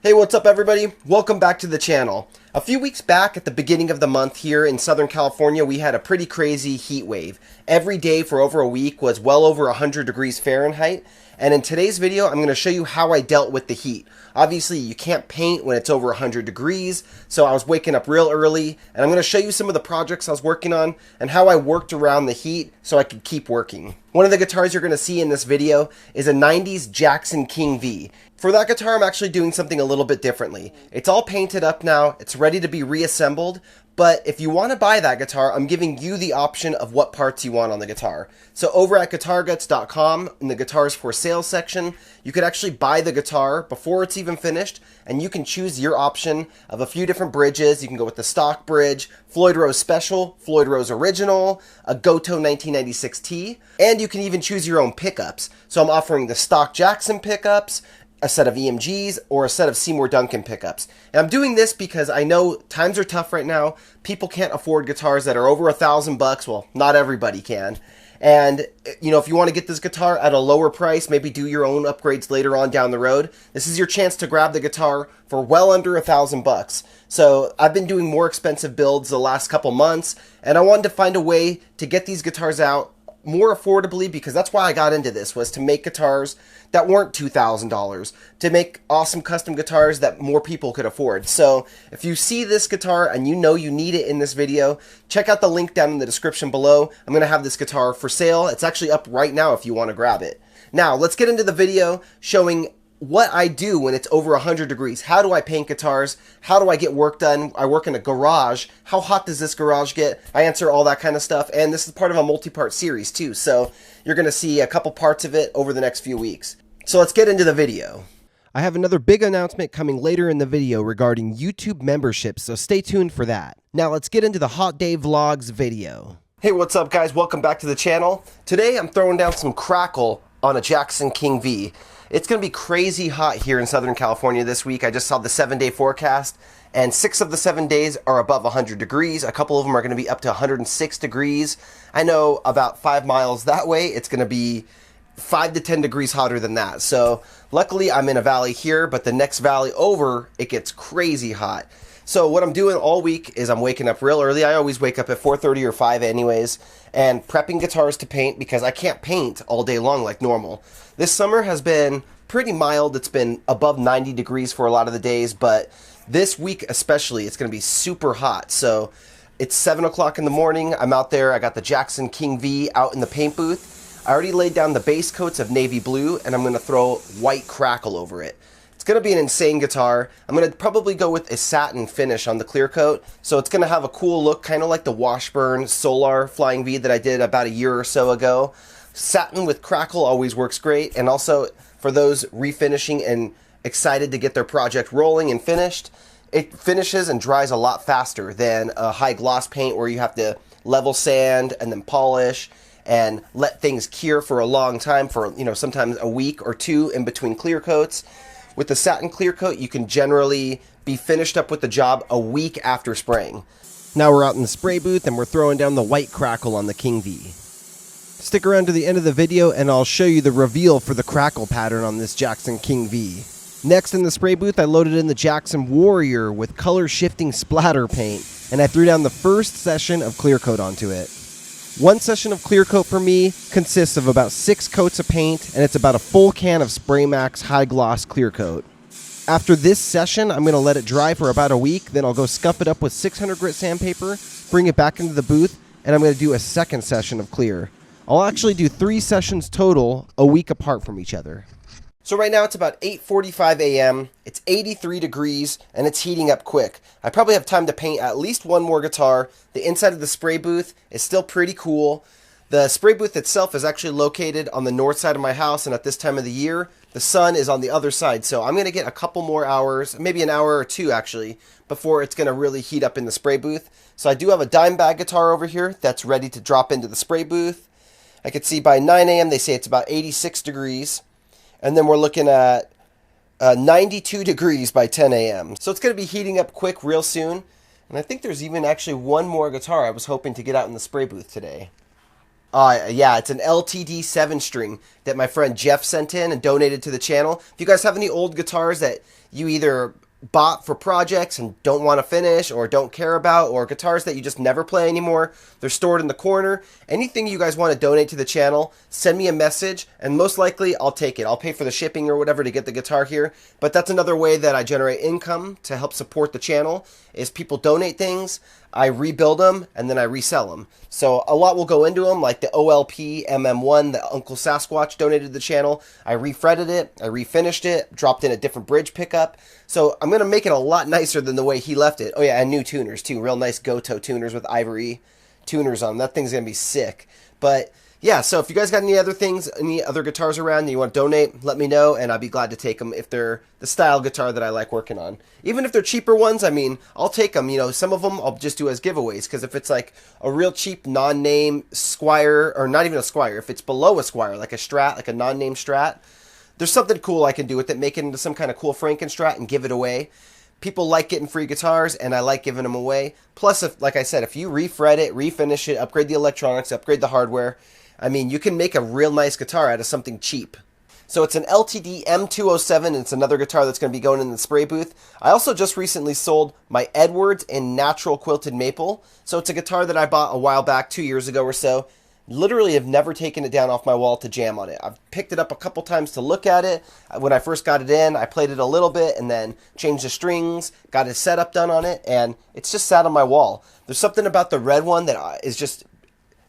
Hey, what's up everybody? Welcome back to the channel. A few weeks back at the beginning of the month here in Southern California, we had a pretty crazy heat wave. Every day for over a week was well over 100 degrees Fahrenheit. And in today's video, I'm going to show you how I dealt with the heat. Obviously, you can't paint when it's over 100 degrees, so I was waking up real early, and I'm going to show you some of the projects I was working on and how I worked around the heat so I could keep working. One of the guitars you're going to see in this video is a 90s Jackson King V. For that guitar, I'm actually doing something a little bit differently. It's all painted up now, it's ready to be reassembled, but if you want to buy that guitar, I'm giving you the option of what parts you want on the guitar. So over at GuitarGuts.com, in the Guitars for Sale section, you could actually buy the guitar before it's even finished, and you can choose your option of a few different bridges. You can go with the stock bridge, Floyd Rose Special, Floyd Rose Original, a Goto 1996T, and you can even choose your own pickups. So I'm offering the stock Jackson pickups, a set of EMGs, or a set of Seymour Duncan pickups. And I'm doing this because I know times are tough right now. People can't afford guitars that are over $1,000. Well, not everybody can. And, you know, if you want to get this guitar at a lower price, maybe do your own upgrades later on down the road, this is your chance to grab the guitar for well under $1,000. So I've been doing more expensive builds the last couple months, and I wanted to find a way to get these guitars out more affordably, because that's why I got into this, was to make guitars that weren't $2,000, to make awesome custom guitars that more people could afford. So if you see this guitar and you know you need it in this video, check out the link down in the description below. I'm going to have this guitar for sale. It's actually up right now if you want to grab it. Now let's get into the video showing what I do when it's over 100 degrees. How do I paint guitars? How do I get work done? I work in a garage. How hot does this garage get? I answer all that kind of stuff. And this is part of a multi-part series too. So you're going to see a couple parts of it over the next few weeks. So let's get into the video. I have another big announcement coming later in the video regarding YouTube memberships, so stay tuned for that. Now let's get into the Hot Day Vlogs video. Hey, what's up guys? Welcome back to the channel. Today I'm throwing down some crackle on a Jackson King V. It's going to be crazy hot here in Southern California this week. I just saw the 7-day forecast, and 6 of the 7 days are above 100 degrees. A couple of them are going to be up to 106 degrees. I know about 5 miles that way, it's going to be 5 to 10 degrees hotter than that. So luckily I'm in a valley here, but the next valley over, it gets crazy hot. So what I'm doing all week is I'm waking up real early. I always wake up at 4:30 or 5 anyways, and prepping guitars to paint because I can't paint all day long like normal. This summer has been pretty mild. It's been above 90 degrees for a lot of the days, but this week especially, it's going to be super hot. So it's 7 o'clock in the morning. I'm out there. I got the Jackson King V out in the paint booth. I already laid down the base coats of navy blue, and I'm going to throw white crackle over it. It's going to be an insane guitar. I'm going to probably go with a satin finish on the clear coat, so it's going to have a cool look, kind of like the Washburn Solar Flying V that I did about a year or so ago. Satin with crackle always works great, and also for those refinishing and excited to get their project rolling and finished, it finishes and dries a lot faster than a high gloss paint where you have to level sand and then polish and let things cure for a long time, for, you know, sometimes a week or two in between clear coats. With the satin clear coat, you can generally be finished up with the job a week after spraying. Now we're out in the spray booth and we're throwing down the white crackle on the King V. Stick around to the end of the video and I'll show you the reveal for the crackle pattern on this Jackson King V. Next in the spray booth, I loaded in the Jackson Warrior with color shifting splatter paint, and I threw down the first session of clear coat onto it. One session of clear coat for me consists of about 6 coats of paint, and it's about a full can of Spray Max High Gloss clear coat. After this session, I'm going to let it dry for about a week, then I'll go scuff it up with 600 grit sandpaper, bring it back into the booth, and I'm going to do a second session of clear. I'll actually do 3 sessions total, a week apart from each other. So right now it's about 8:45 a.m., it's 83 degrees, and it's heating up quick. I probably have time to paint at least one more guitar. The inside of the spray booth is still pretty cool. The spray booth itself is actually located on the north side of my house, and at this time of the year, the sun is on the other side. So I'm going to get a couple more hours, maybe an hour or two actually, before it's going to really heat up in the spray booth. So I do have a dime bag guitar over here that's ready to drop into the spray booth. I can see by 9 a.m. they say it's about 86 degrees. And then we're looking at 92 degrees by 10 a.m. So it's going to be heating up quick real soon. And I think there's even actually one more guitar I was hoping to get out in the spray booth today. Yeah, it's an LTD 7-string that my friend Jeff sent in and donated to the channel. If you guys have any old guitars that you either bought for projects and don't want to finish or don't care about, or guitars that you just never play anymore, they're stored in the corner. Anything you guys want to donate to the channel, send me a message, and most likely I'll take it. I'll pay for the shipping or whatever to get the guitar here. But that's another way that I generate income to help support the channel, is people donate things, I rebuild them, and then I resell them. So a lot will go into them, like the OLP MM1 that Uncle Sasquatch donated to the channel. I refretted it, I refinished it, dropped in a different bridge pickup. So I'm going to make it a lot nicer than the way he left it. Oh yeah, and new tuners too. Real nice Goto tuners with ivory tuners on them. That thing's going to be sick. But yeah, so if you guys got any other things, any other guitars around and you want to donate, let me know, and I'll be glad to take them if they're the style guitar that I like working on. Even if they're cheaper ones, I mean, I'll take them. You know, some of them I'll just do as giveaways, because if it's like a real cheap non-name Squire, or not even a Squire, if it's below a Squire, like a Strat, like a non-name Strat, there's something cool I can do with it, make it into some kind of cool Frankenstrat and give it away. People like getting free guitars, and I like giving them away. Plus, if, like I said, if you refret it, refinish it, upgrade the electronics, upgrade the hardware, I mean, you can make a real nice guitar out of something cheap. So it's an LTD M207, and it's another guitar that's going to be going in the spray booth. I also just recently sold my Edwards in natural quilted maple. So it's a guitar that I bought a while back, 2 years ago or so. Literally have never taken it down off my wall to jam on it. I've picked it up a couple times to look at it. When I first got it in, I played it a little bit and then changed the strings, got a setup done on it, and it's just sat on my wall. There's something about the red one that is just,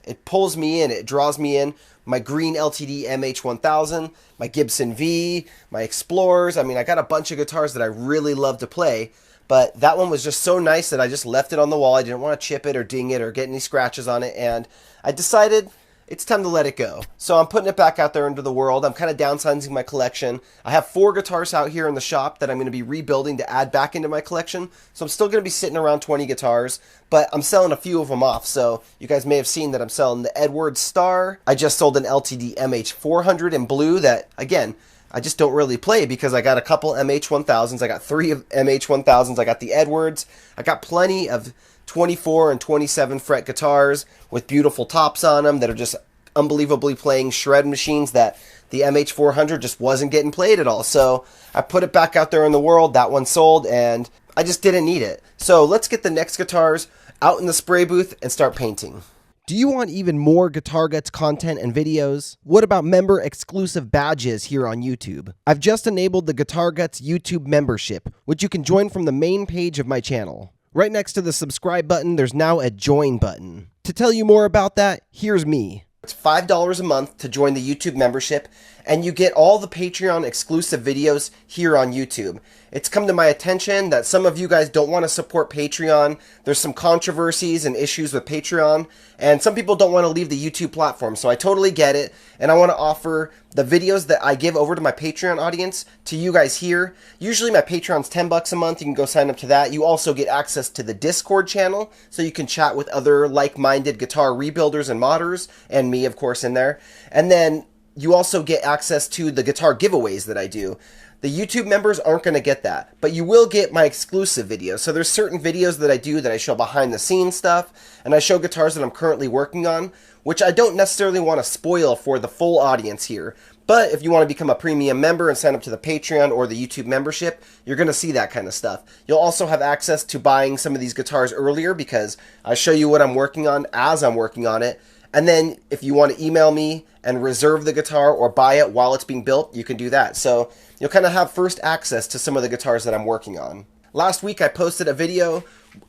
it pulls me in, it draws me in. My green LTD MH1000, my Gibson V, my Explorers. I mean, I got a bunch of guitars that I really love to play, but that one was just so nice that I just left it on the wall. I didn't want to chip it or ding it or get any scratches on it, and I decided it's time to let it go. So I'm putting it back out there into the world. I'm kind of downsizing my collection. I have 4 guitars out here in the shop that I'm going to be rebuilding to add back into my collection. So I'm still going to be sitting around 20 guitars, but I'm selling a few of them off. So you guys may have seen that I'm selling the Edwards Star. I just sold an LTD MH400 in blue that, again, I just don't really play because I got a couple MH1000s. I got 3 of MH1000s. I got the Edwards. I got plenty of 24 and 27 fret guitars with beautiful tops on them that are just unbelievably playing shred machines that the MH400 just wasn't getting played at all. So I put it back out there in the world. That one sold, and I just didn't need it. So let's get the next guitars out in the spray booth and start painting. Do you want even more GuitarGuts content and videos? What about member exclusive badges here on YouTube? I've just enabled the GuitarGuts YouTube membership, which you can join from the main page of my channel. Right next to the subscribe button, there's now a join button. To tell you more about that, here's me. It's $5 a month to join the YouTube membership, and you get all the Patreon exclusive videos here on YouTube. It's come to my attention that some of you guys don't want to support Patreon. There's some controversies and issues with Patreon, and some people don't want to leave the YouTube platform, so I totally get it, and I want to offer the videos that I give over to my Patreon audience to you guys here. Usually my Patreon's $10 a month. You can go sign up to that. You also get access to the Discord channel, so you can chat with other like-minded guitar rebuilders and modders, and me, of course, in there. And then you also get access to the guitar giveaways that I do. The YouTube members aren't going to get that, but you will get my exclusive videos. So there's certain videos that I do that I show behind the scenes stuff, and I show guitars that I'm currently working on, which I don't necessarily want to spoil for the full audience here. But if you want to become a premium member and sign up to the Patreon or the YouTube membership, you're going to see that kind of stuff. You'll also have access to buying some of these guitars earlier because I show you what I'm working on as I'm working on it. And then if you want to email me and reserve the guitar or buy it while it's being built, you can do that. So you'll kind of have first access to some of the guitars that I'm working on. Last week I posted a video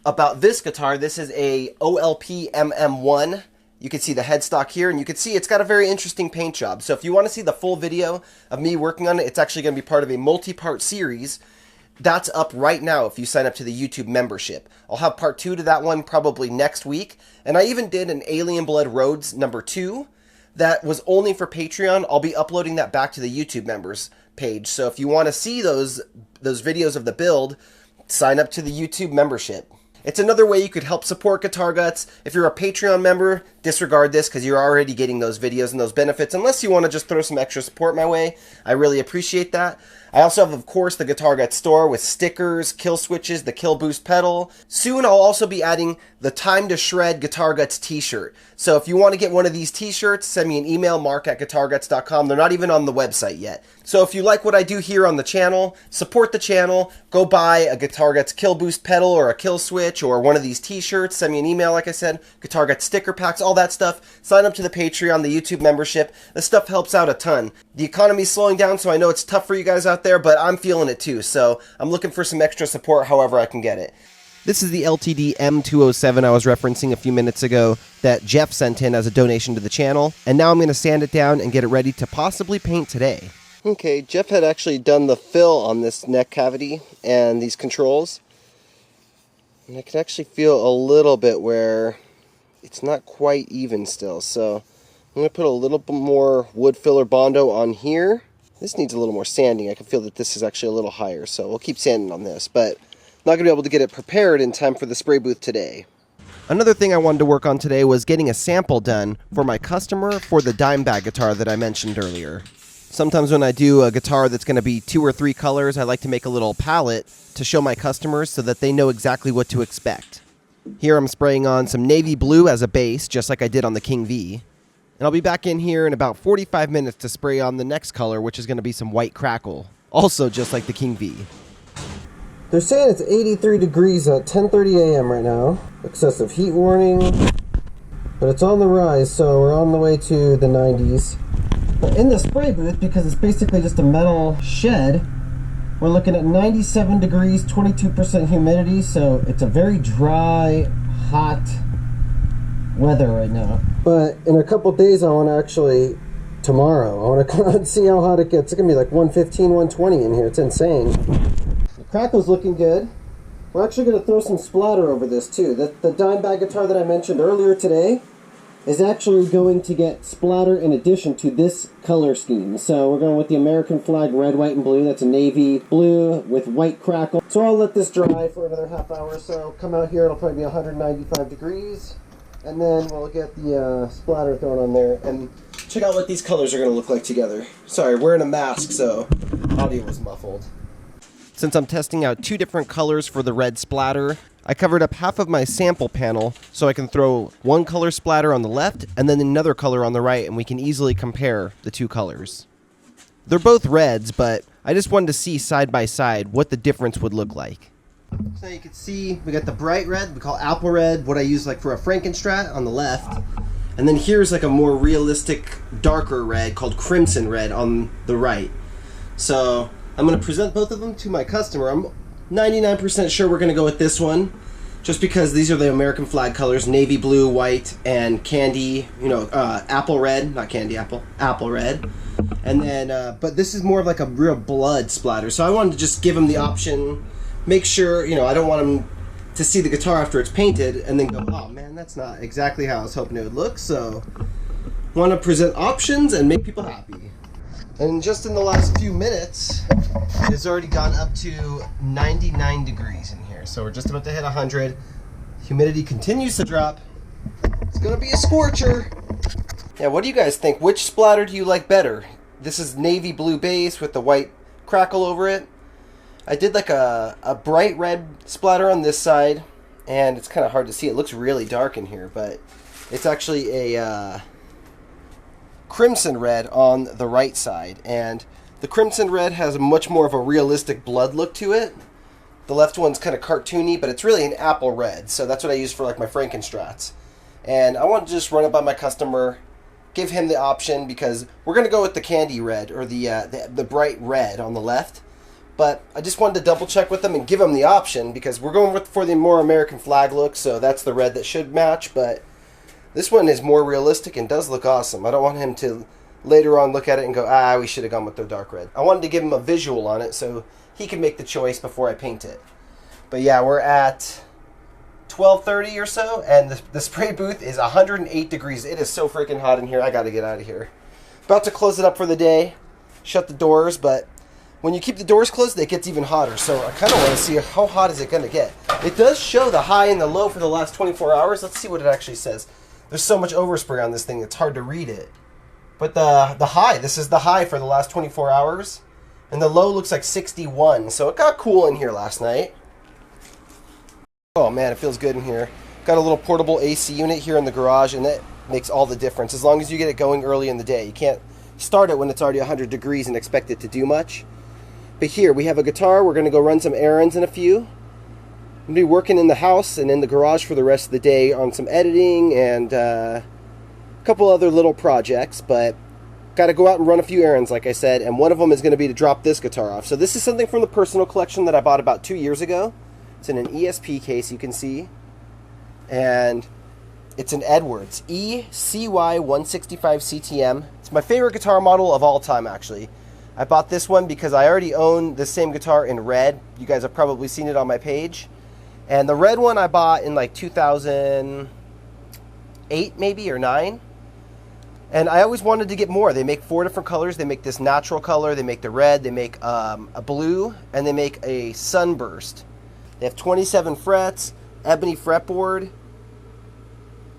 about this guitar. This is a OLP MM1. You can see the headstock here, and you can see it's got a very interesting paint job. So if you want to see the full video of me working on it, it's actually going to be part of a multi-part series. That's up right now if you sign up to the YouTube membership. I'll have part 2 to that one probably next week. And I even did an Alien Blood Rhodes number 2 that was only for Patreon. I'll be uploading that back to the YouTube members page. So if you want to see those videos of the build, sign up to the YouTube membership. It's another way you could help support GuitarGuts. If you're a Patreon member, disregard this because you're already getting those videos and those benefits. Unless you want to just throw some extra support my way, I really appreciate that. I also have, of course, the GuitarGuts store with stickers, kill switches, the kill boost pedal. Soon I'll also be adding the Time to Shred GuitarGuts t-shirt. So if you want to get one of these t-shirts, send me an email, mark@guitarguts.com. They're not even on the website yet. So if you like what I do here on the channel, support the channel, go buy a GuitarGuts kill boost pedal or a kill switch or one of these t-shirts. Send me an email, like I said, GuitarGuts sticker packs, all that stuff. Sign up to the Patreon, the YouTube membership. This stuff helps out a ton. The economy's slowing down, so I know it's tough for you guys out there, but I'm feeling it too, so I'm looking for some extra support however I can get it. This is the LTD M207 I was referencing a few minutes ago that Jeff sent in as a donation to the channel, and now I'm going to sand it down and get it ready to possibly paint today. Okay, Jeff had actually done the fill on this neck cavity and these controls, and I can actually feel a little bit where it's not quite even still, so I'm going to put a little bit more wood filler Bondo on here. This needs a little more sanding. I can feel that this is actually a little higher, so we'll keep sanding on this, but not going to be able to get it prepared in time for the spray booth today. Another thing I wanted to work on today was getting a sample done for my customer for the dime bag guitar that I mentioned earlier. Sometimes when I do a guitar that's going to be 2 or 3 colors, I like to make a little palette to show my customers so that they know exactly what to expect. Here I'm spraying on some navy blue as a base, just like I did on the King V. And I'll be back in here in about 45 minutes to spray on the next color, which is going to be some white crackle, also just like the King V. They're saying it's 83 degrees at 10:30 a.m. right now. Excessive heat warning. But it's on the rise, so we're on the way to the 90s. But in the spray booth, because it's basically just a metal shed, we're looking at 97 degrees, 22% humidity, so it's a very dry, hot weather right now. But in a couple days, I want to actually, tomorrow, I want to come out and see how hot it gets. It's going to be like 115, 120 in here. It's insane. Crackle's looking good. We're actually going to throw some splatter over this too. The dime bag guitar that I mentioned earlier today is actually going to get splatter in addition to this color scheme. So we're going with the American flag red, white, and blue. That's a navy blue with white crackle. So I'll let this dry for another half hour or so. Come out here, it'll probably be 195 degrees. And then we'll get the splatter thrown on there. And check out what these colors are going to look like together. Sorry, wearing a mask, so audio was muffled. Since I'm testing out 2 different colors for the red splatter, I covered up half of my sample panel so I can throw one color splatter on the left and then another color on the right, and we can easily compare the 2 colors. They're both reds, but I just wanted to see side by side what the difference would look like. So you can see we got the bright red, we call apple red, what I use like for a Frankenstrat on the left. And then here's like a more realistic darker red called crimson red on the right. So I'm going to present both of them to my customer. I'm 99% sure we're going to go with this one, just because these are the American flag colors, navy blue, white, and candy, apple red, not candy apple, apple red. And then, but this is more of like a real blood splatter. So I wanted to just give him the option, make sure, I don't want him to see the guitar after it's painted and then go, oh man, that's not exactly how I was hoping it would look. So want to present options and make people happy. And just in the last few minutes, it's already gone up to 99 degrees in here. So we're just about to hit 100. Humidity continues to drop. It's going to be a scorcher. Yeah, what do you guys think? Which splatter do you like better? This is navy blue base with the white crackle over it. I did like a bright red splatter on this side, and it's kind of hard to see. It looks really dark in here, but it's actually a crimson red on the right side, and the crimson red has much more of a realistic blood look to it. The left one's kind of cartoony, but it's really an apple red, so that's what I use for like my Frankenstrats. And I want to just run it by my customer, give him the option, because we're going to go with the candy red, or the bright red on the left. But I just wanted to double check with them and give them the option, because we're going for the more American flag look, so that's the red that should match, but this one is more realistic and does look awesome. I don't want him to later on look at it and go, we should have gone with the dark red. I wanted to give him a visual on it so he can make the choice before I paint it. But yeah, we're at 12:30 or so, and the spray booth is 108 degrees. It is so freaking hot in here. I got to get out of here. About to close it up for the day, shut the doors, but when you keep the doors closed, it gets even hotter. So I kind of want to see how hot is it going to get. It does show the high and the low for the last 24 hours. Let's see what it actually says. There's so much overspray on this thing, it's hard to read it. But the high, this is the high for the last 24 hours. And the low looks like 61, so it got cool in here last night. Oh man, it feels good in here. Got a little portable AC unit here in the garage, and that makes all the difference as long as you get it going early in the day. You can't start it when it's already 100 degrees and expect it to do much. But here, we have a guitar. We're going to go run some errands in a few. I'm going to be working in the house and in the garage for the rest of the day on some editing and a couple other little projects, but got to go out and run a few errands, like I said, and one of them is going to be to drop this guitar off. So this is something from the personal collection that I bought about 2 years ago. It's in an ESP case, you can see, and it's an Edwards ECY 165 CTM. It's my favorite guitar model of all time, actually. I bought this one because I already own the same guitar in red. You guys have probably seen it on my page. And the red one I bought in like 2008 maybe, or 9. And I always wanted to get more. They make 4 different colors. They make this natural color, they make the red, they make a blue, and they make a sunburst. They have 27 frets, ebony fretboard,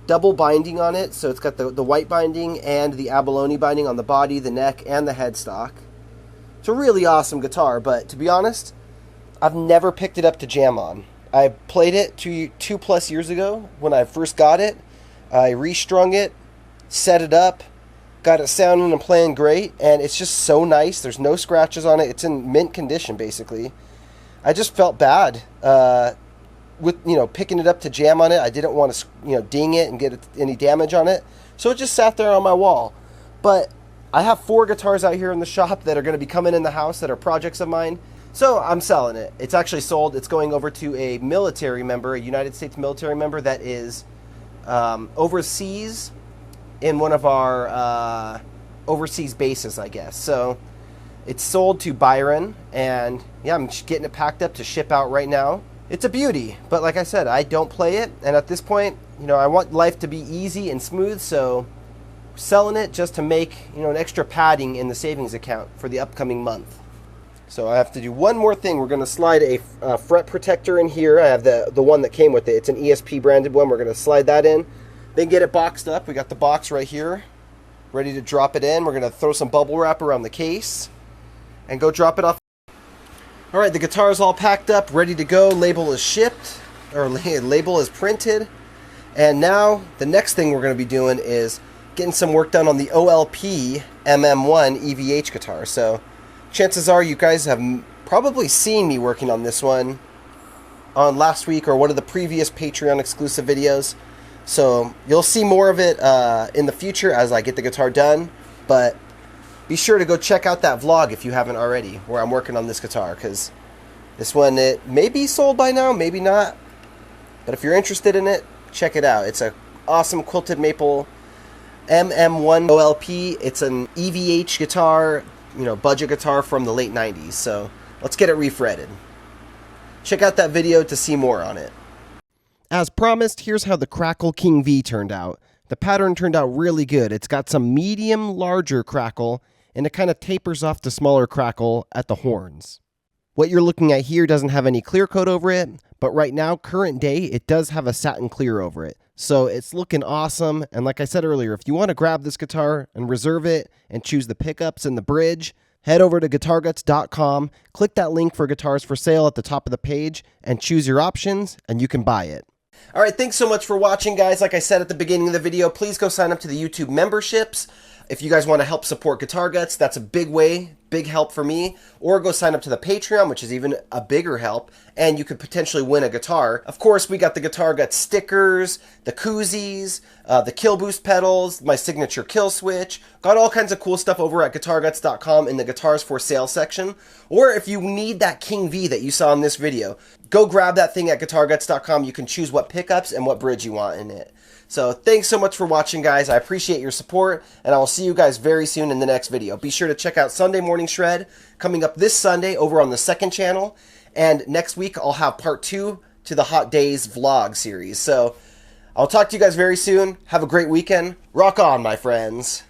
double binding on it. So it's got the white binding and the abalone binding on the body, the neck, and the headstock. It's a really awesome guitar, but to be honest, I've never picked it up to jam on. I played it two plus years ago when I first got it. I restrung it, set it up, got it sounding and playing great, and it's just so nice. There's no scratches on it. It's in mint condition, basically. I just felt bad with picking it up to jam on it. I didn't want to ding it and get any damage on it, so it just sat there on my wall. But I have 4 guitars out here in the shop that are going to be coming in the house that are projects of mine. So I'm selling it. It's actually sold. It's going over to a military member, a United States military member that is overseas in one of our overseas bases, I guess. So it's sold to Byron, and yeah, I'm just getting it packed up to ship out right now. It's a beauty, but like I said, I don't play it, and at this point, I want life to be easy and smooth, so selling it just to make an extra padding in the savings account for the upcoming month. So I have to do one more thing. We're going to slide a fret protector in here. I have the one that came with it. It's an ESP branded one. We're going to slide that in, then get it boxed up. We got the box right here, ready to drop it in. We're going to throw some bubble wrap around the case and go drop it off. All right, the guitar is all packed up, ready to go. Label is shipped, or label is printed. And now the next thing we're going to be doing is getting some work done on the OLP MM1 EVH guitar. So chances are you guys have probably seen me working on this one on last week or one of the previous Patreon exclusive videos. So you'll see more of it in the future as I get the guitar done. But be sure to go check out that vlog if you haven't already, where I'm working on this guitar, because this one, it may be sold by now, maybe not. But if you're interested in it, check it out. It's an awesome quilted maple MM1 OLP. It's an EVH guitar, budget guitar from the late 90s. So let's get it refretted. Check out that video to see more on it. As promised, here's how the Crackle King V turned out. The pattern turned out really good. It's got some medium larger crackle, and it kind of tapers off to smaller crackle at the horns. What you're looking at here doesn't have any clear coat over it, but right now, current day, it does have a satin clear over it. So it's looking awesome, and like I said earlier, if you want to grab this guitar and reserve it and choose the pickups and the bridge, head over to GuitarGuts.com, click that link for guitars for sale at the top of the page, and choose your options, and you can buy it. All right, thanks so much for watching, guys. Like I said at the beginning of the video, please go sign up to the YouTube memberships. If you guys want to help support Guitar Guts, that's a big way, big help for me. Or go sign up to the Patreon, which is even a bigger help, and you could potentially win a guitar. Of course, we got the Guitar Guts stickers, the koozies, the kill boost pedals, my signature kill switch. Got all kinds of cool stuff over at GuitarGuts.com in the guitars for sale section. Or if you need that King V that you saw in this video, go grab that thing at GuitarGuts.com. You can choose what pickups and what bridge you want in it. So thanks so much for watching, guys. I appreciate your support, and I will see you guys very soon in the next video. Be sure to check out Sunday Morning Shred coming up this Sunday over on the second channel. And next week, I'll have part 2 to the Hot Days vlog series. So I'll talk to you guys very soon. Have a great weekend. Rock on, my friends.